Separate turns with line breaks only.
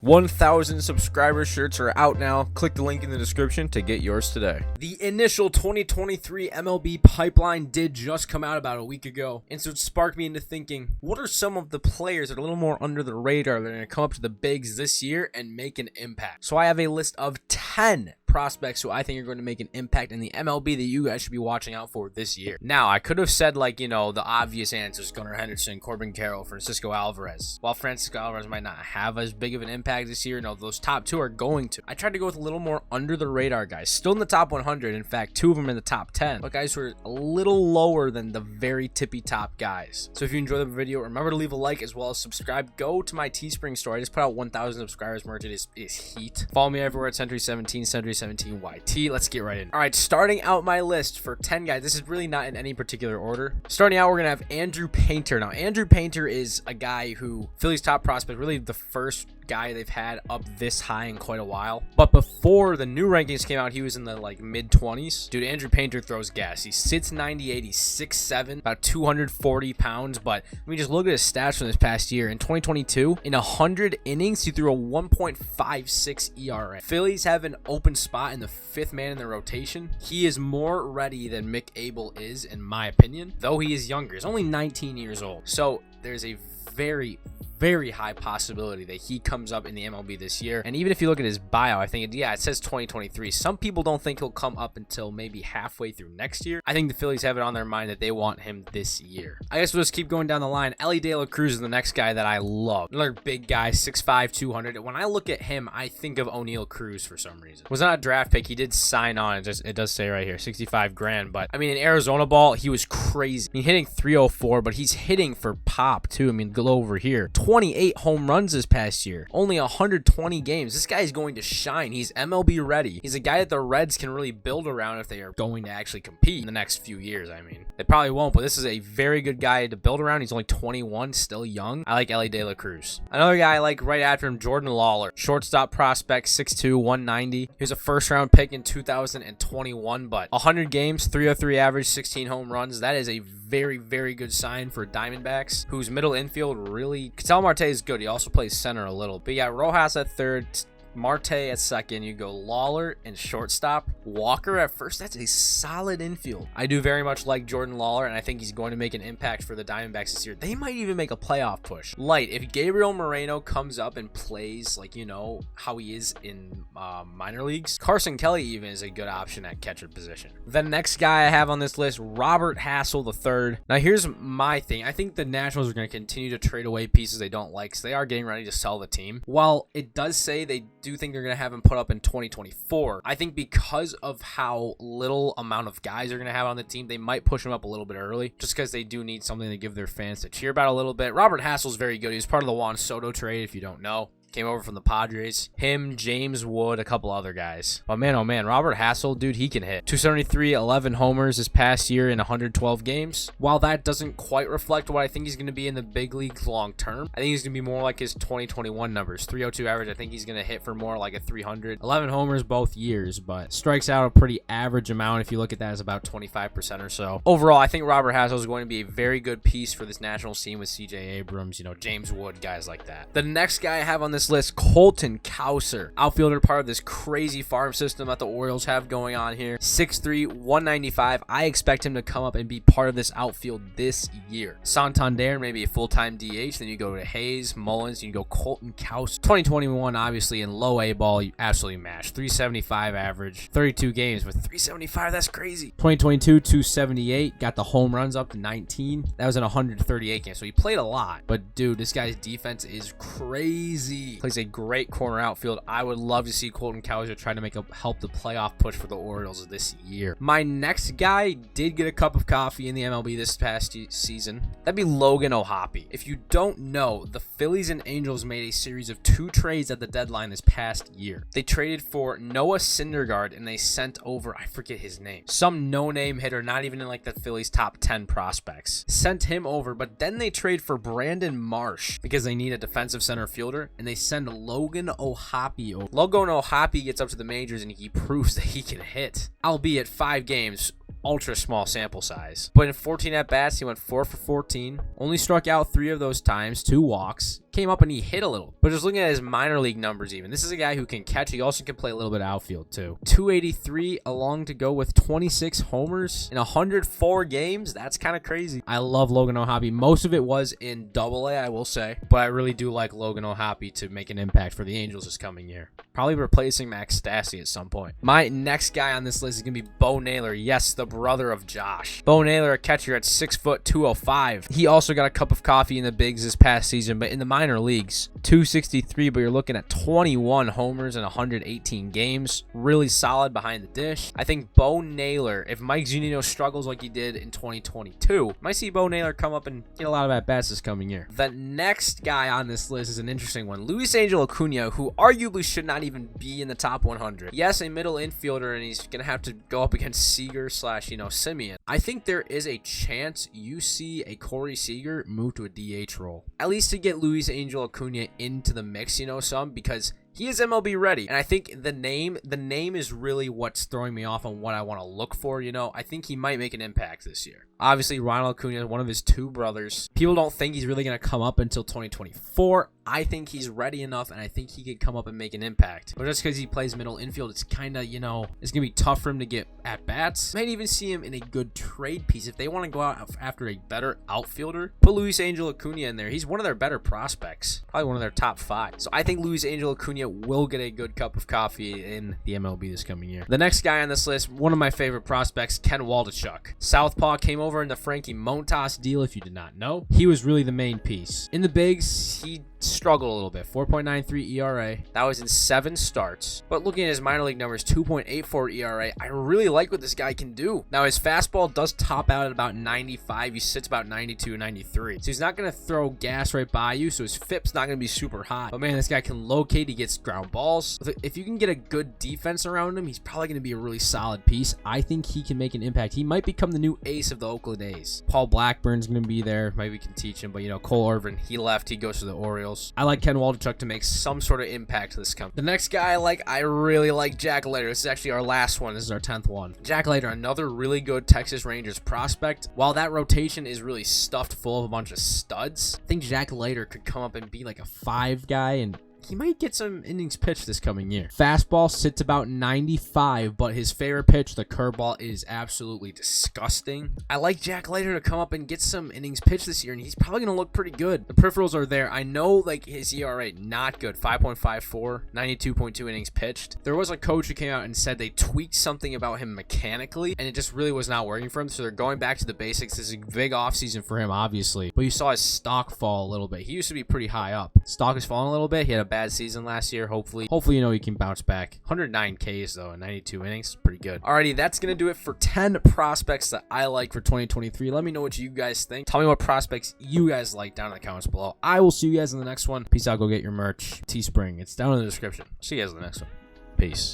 1,000 subscriber shirts are out now. Click the link in the description to get yours today. The initial 2023 MLB pipeline did just come out about a week ago, and so it sparked me into thinking, what are some of the players that are a little more under the radar that are going to come up to the bigs this year and make an impact? So I have a list of 10 prospects who I think are going to make an impact in the MLB that you guys should be watching out for this year. Now, I could have said, the obvious answers: Gunnar Henderson, Corbin Carroll, Francisco Alvarez. While Francisco Alvarez might not have as big of an impact this year, no, those top two are going to. I tried to go with a little more under the radar guys, still in the top 100. In fact, two of them in the top 10, but guys who are a little lower than the very tippy top guys. So if you enjoyed the video, remember to leave a like as well as subscribe. Go to my Teespring store. I just put out 1,000 subscribers merch. It is heat. Follow me everywhere at Century17YT. Let's get right in. All right, starting out my list for 10 guys. This is really not in any particular order. Starting out, we're gonna have Andrew Painter. Now, Andrew Painter is a guy who Philly's top prospect, really the first guy they've had up this high in quite a while. But before the new rankings came out, he was in the mid 20s. Dude, Andrew Painter throws gas. He sits 98. He's 6'7", about 240 pounds. But let me just look at his stats from this past year. In 2022, in 100 innings, he threw a 1.56 ERA. Phillies have an open spot in the fifth man in the rotation. He is more ready than Mick Abel is, in my opinion, though he is younger. He's only 19 years old. So there's a very high possibility that he comes up in the MLB this year. And even if you look at his bio, I think it says 2023. Some people don't think he'll come up until maybe halfway through next year. I think the Phillies have it on their mind that they want him this year. I guess we'll just keep going down the line. Elly De La Cruz is the next guy that I love. Another big guy, 6'5", 200. When I look at him, I think of O'Neal Cruz for some reason. Was not a draft pick. He did sign on. It does say right here, 65 grand. But I mean, in Arizona ball, he was crazy. I mean, hitting 304, but he's hitting for pop too. I mean, go over here. 28 home runs this past year. Only 120 games. This guy is going to shine. He's MLB ready. He's a guy that the Reds can really build around if they are going to actually compete in the next few years. I mean, they probably won't, but this is a very good guy to build around. He's only 21, still young. I like Elly De La Cruz. Another guy I like right after him, Jordan Lawler. Shortstop prospect, 6'2", 190. He was a first-round pick in 2021, but 100 games, 303 average, 16 home runs. That is a very good sign for Diamondbacks, whose middle infield really... Ketel Marte is good. He also plays center a little. But yeah, Rojas at third, Marte at second. You go Lawler and shortstop, Walker at first. That's a solid infield. I do very much like Jordan Lawler, and I think he's going to make an impact for the Diamondbacks this year. They might even make a playoff push. If Gabriel Moreno comes up and plays how he is in minor leagues, Carson Kelly even is a good option at catcher position. The next guy I have on this list, Robert Hassell III. Now here's my thing. I think the Nationals are going to continue to trade away pieces they don't like, so they are getting ready to sell the team. While it does say they do think they're going to have him put up in 2024, I think because of how little amount of guys they're going to have on the team, they might push him up a little bit early, just because they do need something to give their fans to cheer about a little bit. Robert Hassell's very good. He was part of the Juan Soto trade, if you don't know. Came over from the Padres. Him, James Wood, a couple other guys. But man, oh man, Robert Hassell, dude, he can hit. 273, 11 homers this past year in 112 games. While that doesn't quite reflect what I think he's going to be in the big leagues long term, I think he's going to be more like his 2021 numbers. 302 average, I think he's going to hit for more like a 300. 11 homers both years, but strikes out a pretty average amount. If you look at that, as about 25% or so. Overall, I think Robert Hassell is going to be a very good piece for this Nationals team with CJ Abrams, James Wood, guys like that. The next guy I have on this list, Colton Cowser, outfielder, part of this crazy farm system that the Orioles have going on here. 6'3", 195. I expect him to come up and be part of this outfield this year. Santander, maybe a full-time DH. Then you go to Hayes, Mullins. You go Colton Cowser. 2021, obviously, in low A ball, you absolutely matched. 375 average, 32 games with 375. That's crazy. 2022, 278. Got the home runs up to 19. That was in 138 games, so he played a lot. But, dude, this guy's defense is crazy. Plays a great corner outfield. I would love to see Colton Cowser try to help the playoff push for the Orioles this year. My next guy did get a cup of coffee in the MLB this past season. That'd be Logan O'Hoppe. If you don't know, the Phillies and Angels made a series of 2 trades at the deadline this past year. They traded for Noah Syndergaard, and they sent over, I forget his name, some no-name hitter, not even in the Phillies top 10 prospects. Sent him over, but then they trade for Brandon Marsh because they need a defensive center fielder, and they send Logan O'Hoppe over. Logan O'Hoppe gets up to the majors and he proves that he can hit, albeit 5 games. ultra small sample size. But in 14 at-bats, he went 4 for 14, only struck out 3 of those times, 2 walks. came up and he hit a little. But just looking at his minor league numbers even, this is a guy who can catch. He also can play a little bit of outfield too. 283 along to go with 26 homers in 104 games. That's kind of crazy. I love Logan O'Hoppe. Most of it was in Double-A, I will say. But I really do like Logan O'Hoppe to make an impact for the Angels this coming year. Probably replacing Max Stassi at some point. My next guy on this list is going to be Bo Naylor. Yes, the brother of Josh. Bo Naylor, a catcher at 6', 205. He also got a cup of coffee in the bigs this past season, but in the minor leagues, 263, but you're looking at 21 homers in 118 games. Really solid behind the dish. I think Bo Naylor, if Mike Zunino struggles like he did in 2022, might see Bo Naylor come up and get a lot of at-bats this coming year. The next guy on this list is an interesting one. Luis Angel Acuna, who arguably should not even be in the top 100. Yes, a middle infielder, and he's going to have to go up against Seager / Simeon. I think there is a chance you see a Corey Seager move to a DH role. At least to get Luis Angel Acuna into the mix, some, because he is MLB ready. And I think the name is really what's throwing me off on what I want to look for. I think he might make an impact this year. Obviously, Ronald Acuna, one of his two brothers. People don't think he's really going to come up until 2024. I think he's ready enough, and I think he could come up and make an impact. But just because he plays middle infield, it's kind of, it's going to be tough for him to get at-bats. Might even see him in a good trade piece. If they want to go out after a better outfielder, put Luis Angel Acuna in there. He's one of their better prospects. Probably one of their top 5. So I think Luis Angel Acuna will get a good cup of coffee in the MLB this coming year. The next guy on this list, one of my favorite prospects, Ken Waldichuk. Southpaw came over in the Frankie Montas deal, if you did not know. He was really the main piece. In the bigs, he struggled a little bit. 4.93 ERA. That was in 7 starts. But looking at his minor league numbers, 2.84 ERA, I really like what this guy can do. Now, his fastball does top out at about 95. He sits about 92, 93. So he's not going to throw gas right by you, so his FIP's not going to be super high. But man, this guy can locate. He gets ground balls. If you can get a good defense around him, he's probably going to be a really solid piece. I think he can make an impact. He might become the new ace of the Oakland A's. Paul Blackburn's going to be there. Maybe we can teach him. But, Cole Irvin, he left. He goes to the Orioles. I like Ken Waldichuk to make some sort of impact to this company. The next guy I really like Jack Leiter. This is actually our last one. This is our 10th one. Jack Leiter, another really good Texas Rangers prospect. While that rotation is really stuffed full of a bunch of studs, I think Jack Leiter could come up and be like a 5 guy, and he might get some innings pitched this coming year. Fastball sits about 95, but his favorite pitch, the curveball, is absolutely disgusting. I like Jack Leiter to come up and get some innings pitched this year, and he's probably going to look pretty good. The peripherals are there. I know his ERA, not good. 5.54, 92.2 innings pitched. There was a coach who came out and said they tweaked something about him mechanically, and it just really was not working for him, so they're going back to the basics. This is a big offseason for him, obviously. But you saw his stock fall a little bit. He used to be pretty high up. Stock has fallen a little bit. He had a bad season last year. Hopefully he can bounce back. 109 Ks though in 92 innings, pretty good. Alrighty, that's gonna do it for 10 prospects that I like for 2023. Let me know what you guys think. Tell me what prospects you guys like down in the comments below. I will see you guys in the next one. Peace out. Go get your merch. Teespring, it's down in the description. See you guys in the next one. Peace.